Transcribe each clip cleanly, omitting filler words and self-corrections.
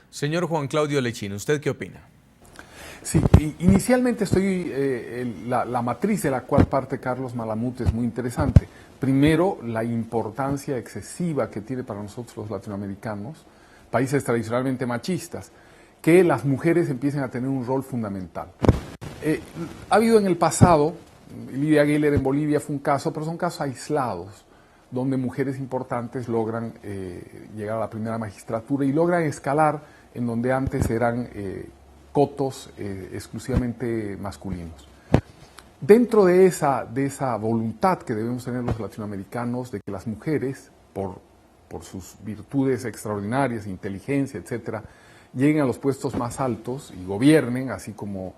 Señor Juan Claudio Lechín, ¿usted qué opina? Sí, inicialmente la matriz de la cual parte Carlos Malamud es muy interesante. Primero, la importancia excesiva que tiene para nosotros los latinoamericanos, países tradicionalmente machistas, que las mujeres empiecen a tener un rol fundamental. Ha habido en el pasado, Lidia Geller en Bolivia fue un caso, pero son casos aislados, donde mujeres importantes logran llegar a la primera magistratura y logran escalar en donde antes eran cotos exclusivamente masculinos. Dentro de esa voluntad que debemos tener los latinoamericanos de que las mujeres, por sus virtudes extraordinarias, inteligencia, etcétera, lleguen a los puestos más altos y gobiernen, así como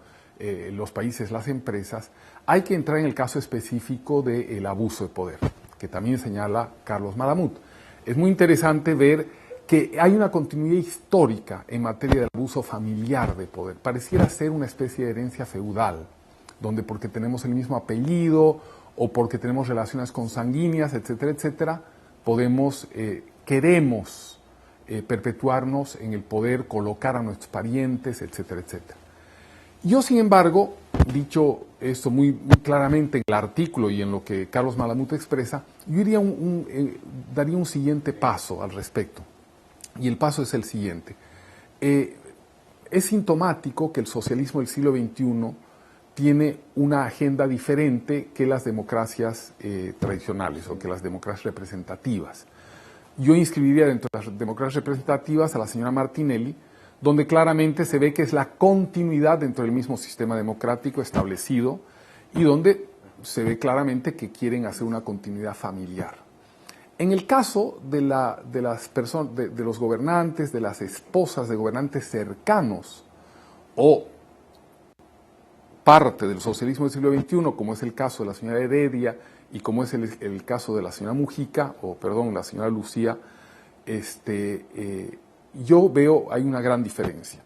los países, las empresas, hay que entrar en el caso específico del abuso de poder, que también señala Carlos Malamud. Es muy interesante ver que hay una continuidad histórica en materia del abuso familiar de poder. Pareciera ser una especie de herencia feudal, donde porque tenemos el mismo apellido o porque tenemos relaciones consanguíneas, etcétera, etcétera, queremos perpetuarnos en el poder, colocar a nuestros parientes, etcétera, etcétera. Yo, sin embargo, dicho esto muy claramente en el artículo y en lo que Carlos Malamud expresa, yo daría un siguiente paso al respecto. Y el paso es el siguiente. Es sintomático que el socialismo del siglo XXI tiene una agenda diferente que las democracias tradicionales o que las democracias representativas. Yo inscribiría dentro de las democracias representativas a la señora Martinelli, donde claramente se ve que es la continuidad dentro del mismo sistema democrático establecido y donde se ve claramente que quieren hacer una continuidad familiar. En el caso de las personas, de los gobernantes, de las esposas de gobernantes cercanos o parte del socialismo del siglo XXI, como es el caso de la señora Heredia y como es el caso de la señora Mujica, la señora Lucía, yo veo hay una gran diferencia.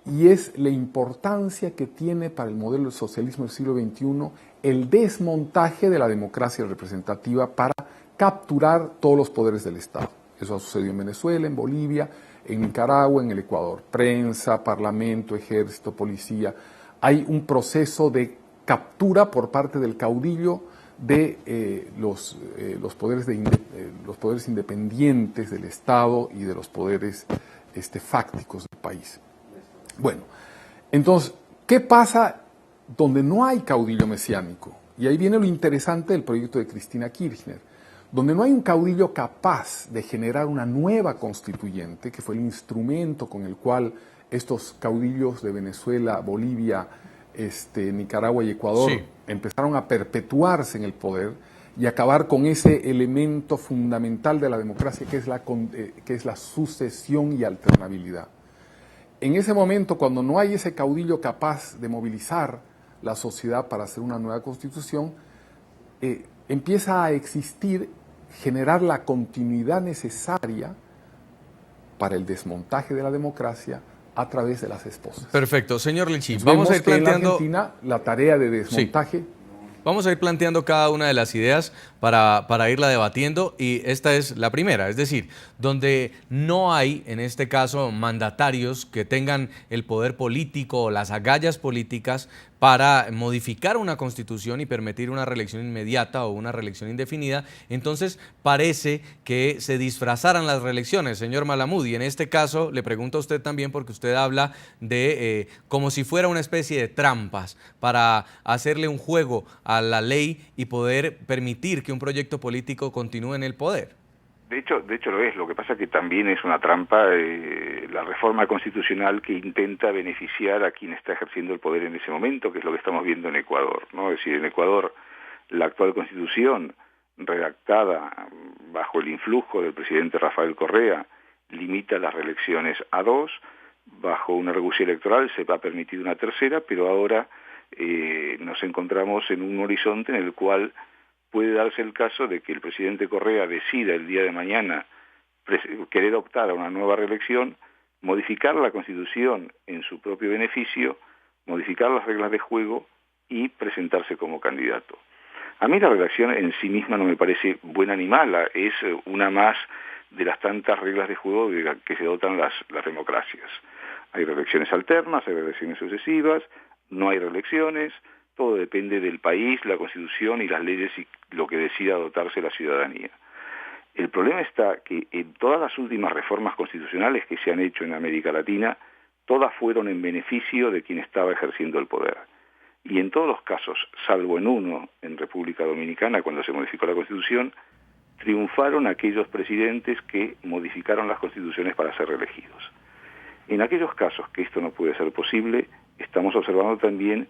Y es la importancia que tiene para el modelo del socialismo del siglo XXI el desmontaje de la democracia representativa para capturar todos los poderes del Estado. Eso ha sucedido en Venezuela, en Bolivia, en Nicaragua, en el Ecuador. Prensa, parlamento, ejército, policía. Hay un proceso de captura por parte del caudillo de los poderes independientes del Estado y de los poderes fácticos del país. Bueno, entonces, ¿qué pasa donde no hay caudillo mesiánico? Y ahí viene lo interesante del proyecto de Cristina Kirchner, donde no hay un caudillo capaz de generar una nueva constituyente, que fue el instrumento con el cual estos caudillos de Venezuela, Bolivia, Nicaragua y Ecuador empezaron a perpetuarse en el poder y acabar con ese elemento fundamental de la democracia que es la sucesión y alternabilidad. En ese momento, cuando no hay ese caudillo capaz de movilizar la sociedad para hacer una nueva constitución, empieza a generar la continuidad necesaria para el desmontaje de la democracia a través de las esposas. Perfecto. Señor Lechín, vamos a ir planteando en Argentina la tarea de desmontaje. Sí. Vamos a ir planteando cada una de las ideas para irla debatiendo y esta es la primera, es decir, donde no hay, en este caso, mandatarios que tengan el poder político o las agallas políticas para modificar una constitución y permitir una reelección inmediata o una reelección indefinida, entonces parece que se disfrazaran las reelecciones, señor Malamud, y en este caso le pregunto a usted también porque usted habla de como si fuera una especie de trampas para hacerle un juego a la ley y poder permitir que un proyecto político continúe en el poder. De hecho lo es. Lo que pasa es que también es una trampa la reforma constitucional que intenta beneficiar a quien está ejerciendo el poder en ese momento, que es lo que estamos viendo en Ecuador, ¿no? Es decir, en Ecuador la actual constitución, redactada bajo el influjo del presidente Rafael Correa, limita las reelecciones a 2, bajo una recusa electoral se ha permitido una tercera, pero ahora nos encontramos en un horizonte en el cual puede darse el caso de que el presidente Correa decida el día de mañana querer optar a una nueva reelección, modificar la Constitución en su propio beneficio, modificar las reglas de juego y presentarse como candidato. A mí la reelección en sí misma no me parece buena ni mala, es una más de las tantas reglas de juego que se dotan las democracias. Hay reelecciones alternas, hay reelecciones sucesivas, no hay reelecciones, todo depende del país, la Constitución y las leyes y lo que decida dotarse la ciudadanía. El problema está que en todas las últimas reformas constitucionales que se han hecho en América Latina, todas fueron en beneficio de quien estaba ejerciendo el poder. Y en todos los casos, salvo en uno, en República Dominicana, cuando se modificó la Constitución, triunfaron aquellos presidentes que modificaron las constituciones para ser reelegidos. En aquellos casos que esto no puede ser posible, estamos observando también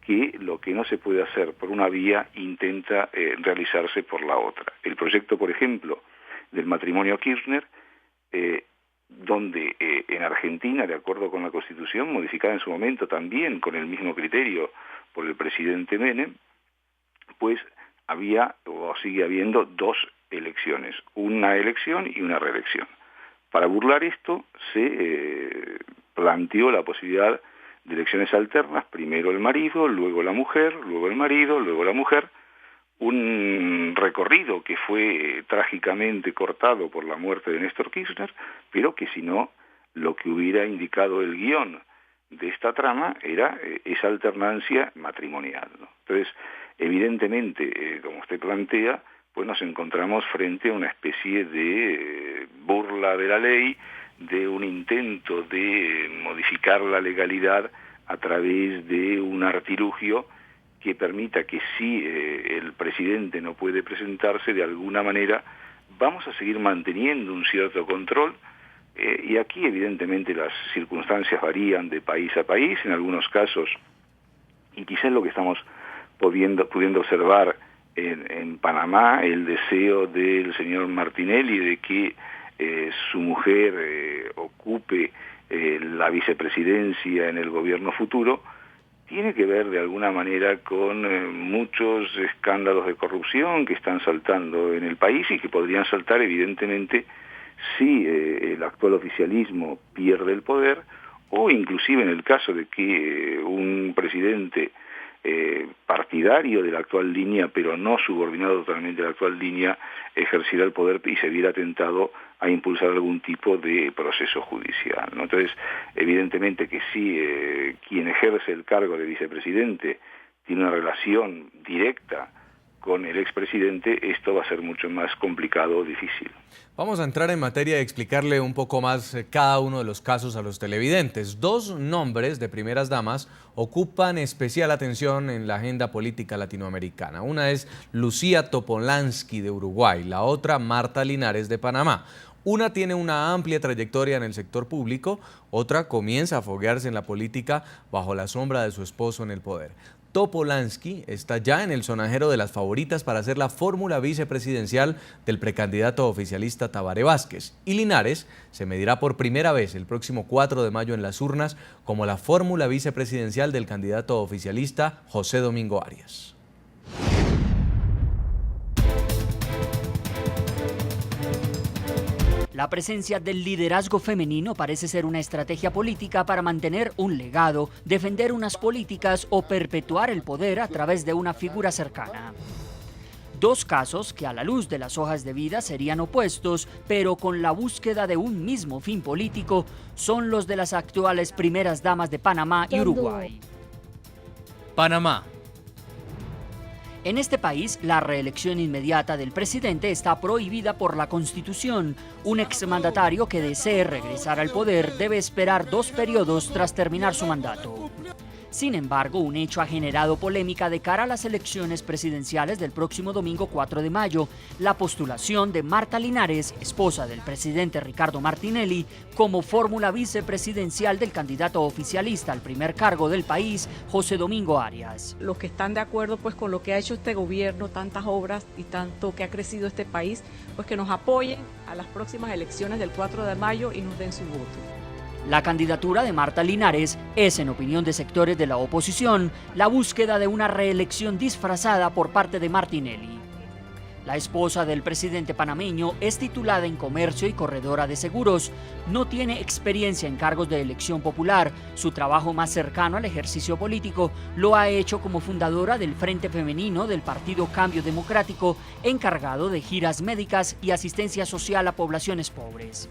que lo que no se puede hacer por una vía intenta realizarse por la otra. El proyecto, por ejemplo, del matrimonio Kirchner, donde en Argentina, de acuerdo con la Constitución, modificada en su momento también con el mismo criterio por el presidente Menem, pues había o sigue habiendo dos elecciones, una elección y una reelección. Para burlar esto se planteó la posibilidad de elecciones alternas, primero el marido, luego la mujer, luego el marido, luego la mujer, un recorrido que fue trágicamente cortado por la muerte de Néstor Kirchner, pero que si no, lo que hubiera indicado el guión de esta trama era esa alternancia matrimonial, ¿no? Entonces, evidentemente, como usted plantea, pues nos encontramos frente a una especie de burla de la ley, de un intento de modificar la legalidad a través de un artilugio que permita que si el presidente no puede presentarse, de alguna manera vamos a seguir manteniendo un cierto control, y aquí evidentemente las circunstancias varían de país a país, en algunos casos, y quizás lo que estamos pudiendo observar en Panamá, el deseo del señor Martinelli de que su mujer ocupe la vicepresidencia en el gobierno futuro, tiene que ver de alguna manera con muchos escándalos de corrupción que están saltando en el país y que podrían saltar evidentemente si el actual oficialismo pierde el poder, o inclusive en el caso de que un presidente partidario de la actual línea, pero no subordinado totalmente a la actual línea, ejerciera el poder y se viera tentado a impulsar algún tipo de proceso judicial, ¿no? Entonces, evidentemente que si quien ejerce el cargo de vicepresidente tiene una relación directa con el expresidente, esto va a ser mucho más complicado o difícil. Vamos a entrar en materia y explicarle un poco más cada uno de los casos a los televidentes. Dos nombres de primeras damas ocupan especial atención en la agenda política latinoamericana. Una es Lucía Topolansky de Uruguay, la otra Marta Linares de Panamá. Una tiene una amplia trayectoria en el sector público, otra comienza a foguearse en la política bajo la sombra de su esposo en el poder. Topolansky está ya en el sonajero de las favoritas para ser la fórmula vicepresidencial del precandidato oficialista Tabaré Vázquez. Y Linares se medirá por primera vez el próximo 4 de mayo en las urnas como la fórmula vicepresidencial del candidato oficialista José Domingo Arias. La presencia del liderazgo femenino parece ser una estrategia política para mantener un legado, defender unas políticas o perpetuar el poder a través de una figura cercana. Dos casos que a la luz de las hojas de vida serían opuestos, pero con la búsqueda de un mismo fin político, son los de las actuales primeras damas de Panamá y Uruguay. Panamá. En este país, la reelección inmediata del presidente está prohibida por la Constitución. Un exmandatario que desee regresar al poder debe esperar 2 periodos tras terminar su mandato. Sin embargo, un hecho ha generado polémica de cara a las elecciones presidenciales del próximo domingo 4 de mayo, la postulación de Marta Linares, esposa del presidente Ricardo Martinelli, como fórmula vicepresidencial del candidato oficialista al primer cargo del país, José Domingo Arias. Los que están de acuerdo pues con lo que ha hecho este gobierno, tantas obras y tanto que ha crecido este país, pues que nos apoyen a las próximas elecciones del 4 de mayo y nos den su voto. La candidatura de Marta Linares es, en opinión de sectores de la oposición, la búsqueda de una reelección disfrazada por parte de Martinelli. La esposa del presidente panameño es titulada en comercio y corredora de seguros. No tiene experiencia en cargos de elección popular. Su trabajo más cercano al ejercicio político lo ha hecho como fundadora del Frente Femenino del Partido Cambio Democrático, encargado de giras médicas y asistencia social a poblaciones pobres.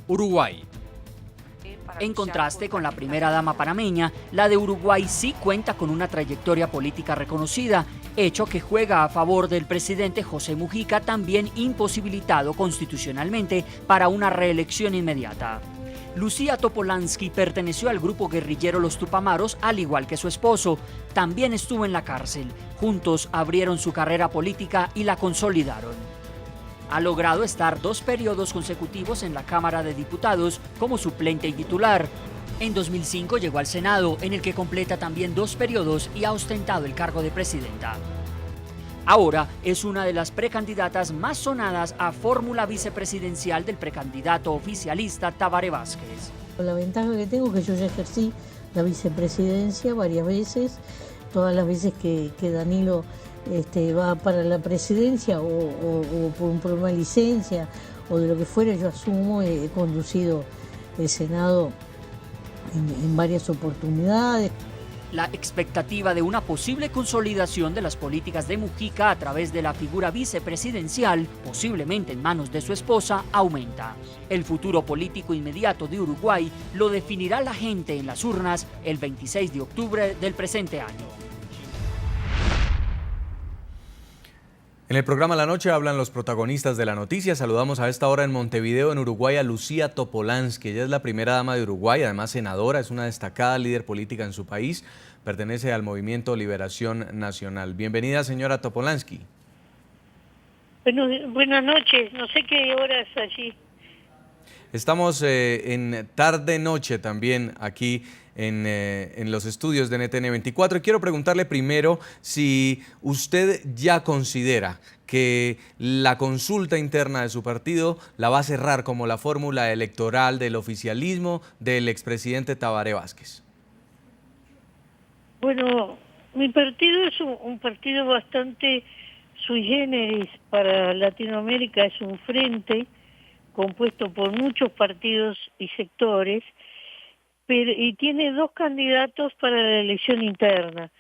Uruguay. En contraste con la primera dama panameña, la de Uruguay sí cuenta con una trayectoria política reconocida, hecho que juega a favor del presidente José Mujica, también imposibilitado constitucionalmente para una reelección inmediata. Lucía Topolansky perteneció al grupo guerrillero Los Tupamaros, al igual que su esposo. También estuvo en la cárcel. Juntos abrieron su carrera política y la consolidaron. Ha logrado estar 2 periodos consecutivos en la Cámara de Diputados como suplente y titular. En 2005 llegó al Senado, en el que completa también 2 periodos y ha ostentado el cargo de presidenta. Ahora es una de las precandidatas más sonadas a fórmula vicepresidencial del precandidato oficialista Tabaré Vázquez. La ventaja que tengo es que yo ya ejercí la vicepresidencia varias veces, todas las veces que Danilo va para la presidencia o por una licencia o de lo que fuera, yo asumo, he conducido el Senado en varias oportunidades. La expectativa de una posible consolidación de las políticas de Mujica a través de la figura vicepresidencial, posiblemente en manos de su esposa, aumenta. El futuro político inmediato de Uruguay lo definirá la gente en las urnas el 26 de octubre del presente año. En el programa La Noche hablan los protagonistas de la noticia. Saludamos a esta hora en Montevideo, en Uruguay, a Lucía Topolansky. Ella es la primera dama de Uruguay, además senadora, es una destacada líder política en su país, pertenece al Movimiento Liberación Nacional. Bienvenida, señora Topolansky. Bueno, buenas noches, no sé qué hora es allí. Estamos en tarde-noche también aquí en los estudios de NTN 24. Y quiero preguntarle primero si usted ya considera que la consulta interna de su partido la va a cerrar como la fórmula electoral del oficialismo del expresidente Tabaré Vázquez. Bueno, mi partido es un partido bastante sui generis para Latinoamérica, es un frente compuesto por muchos partidos y sectores, y tiene 2 candidatos para la elección interna.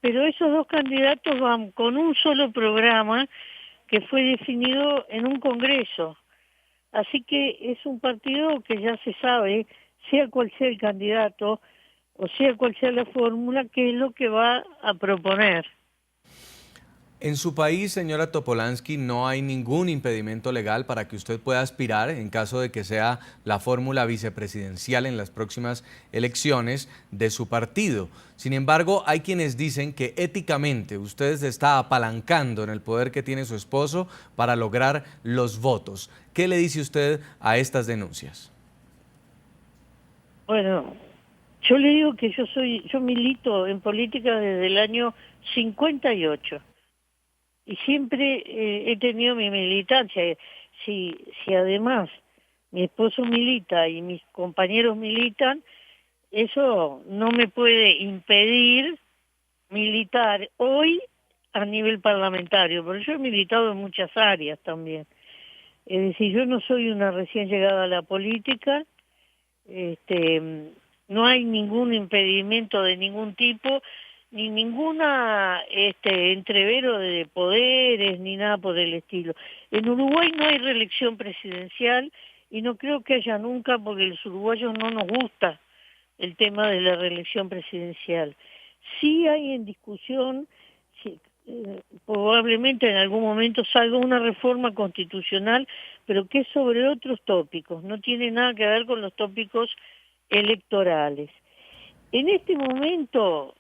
Pero esos 2 candidatos van con un solo programa que fue definido en un congreso. Así que es un partido que ya se sabe, sea cual sea el candidato o sea cual sea la fórmula, qué es lo que va a proponer. En su país, señora Topolansky, no hay ningún impedimento legal para que usted pueda aspirar, en caso de que sea la fórmula vicepresidencial en las próximas elecciones de su partido. Sin embargo, hay quienes dicen que éticamente usted se está apalancando en el poder que tiene su esposo para lograr los votos. ¿Qué le dice usted a estas denuncias? Bueno, yo le digo que yo milito en política desde el año 58. Y siempre he tenido mi militancia. Si además mi esposo milita y mis compañeros militan, eso no me puede impedir militar hoy a nivel parlamentario, porque yo he militado en muchas áreas también. Es decir, yo no soy una recién llegada a la política, no hay ningún impedimento de ningún tipo, ni ninguna entrevero de poderes, ni nada por el estilo. En Uruguay no hay reelección presidencial y no creo que haya nunca, porque a los uruguayos no nos gusta el tema de la reelección presidencial. Sí hay en discusión, probablemente en algún momento salga una reforma constitucional, pero que es sobre otros tópicos, no tiene nada que ver con los tópicos electorales. En este momento,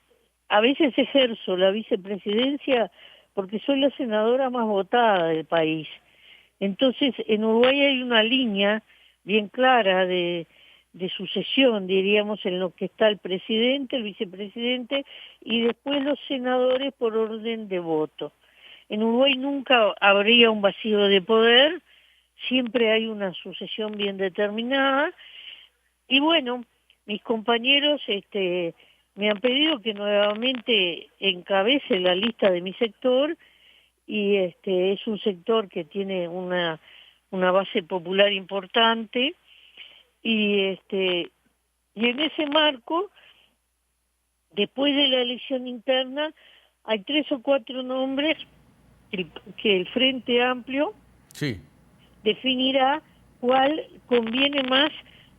a veces ejerzo la vicepresidencia porque soy la senadora más votada del país. Entonces, en Uruguay hay una línea bien clara de sucesión, diríamos, en lo que está el presidente, el vicepresidente y después los senadores por orden de voto. En Uruguay nunca habría un vacío de poder, siempre hay una sucesión bien determinada. Y bueno, mis compañeros me han pedido que nuevamente encabece la lista de mi sector y es un sector que tiene una base popular importante, y en ese marco, después de la elección interna, hay 3 o 4 nombres que el Frente Amplio Sí. definirá cuál conviene más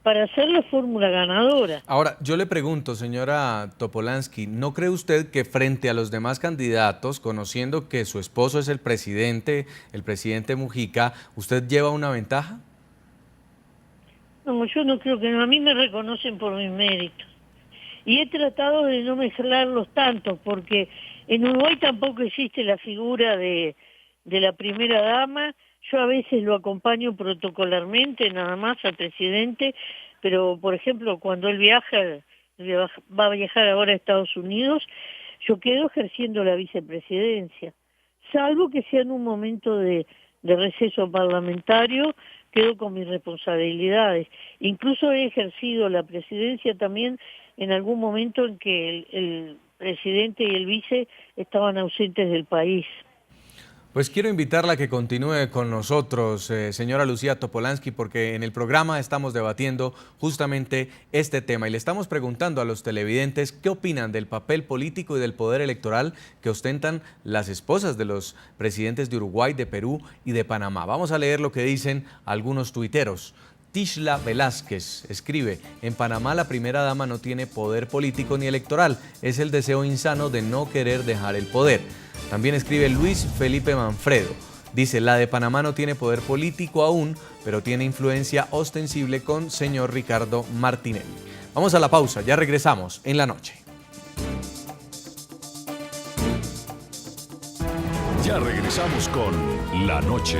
para hacer la fórmula ganadora. Ahora, yo le pregunto, señora Topolansky, ¿no cree usted que frente a los demás candidatos, conociendo que su esposo es el presidente Mujica, usted lleva una ventaja? No, yo no creo que no. A mí me reconocen por mis méritos. Y he tratado de no mezclarlos tanto, porque en Uruguay tampoco existe la figura de la primera dama. Yo a veces lo acompaño protocolarmente, nada más, al presidente, pero, por ejemplo, cuando él va a viajar ahora a Estados Unidos, yo quedo ejerciendo la vicepresidencia, salvo que sea en un momento de receso parlamentario, quedo con mis responsabilidades. Incluso he ejercido la presidencia también en algún momento en que el presidente y el vice estaban ausentes del país. Pues quiero invitarla a que continúe con nosotros, señora Lucía Topolansky, porque en el programa estamos debatiendo justamente este tema y le estamos preguntando a los televidentes qué opinan del papel político y del poder electoral que ostentan las esposas de los presidentes de Uruguay, de Perú y de Panamá. Vamos a leer lo que dicen algunos tuiteros. Tishla Velázquez escribe: en Panamá la primera dama no tiene poder político ni electoral, es el deseo insano de no querer dejar el poder. También escribe Luis Felipe Manfredo, dice: la de Panamá no tiene poder político aún, pero tiene influencia ostensible con señor Ricardo Martinelli. Vamos a la pausa, ya regresamos en La Noche. Ya regresamos con La Noche.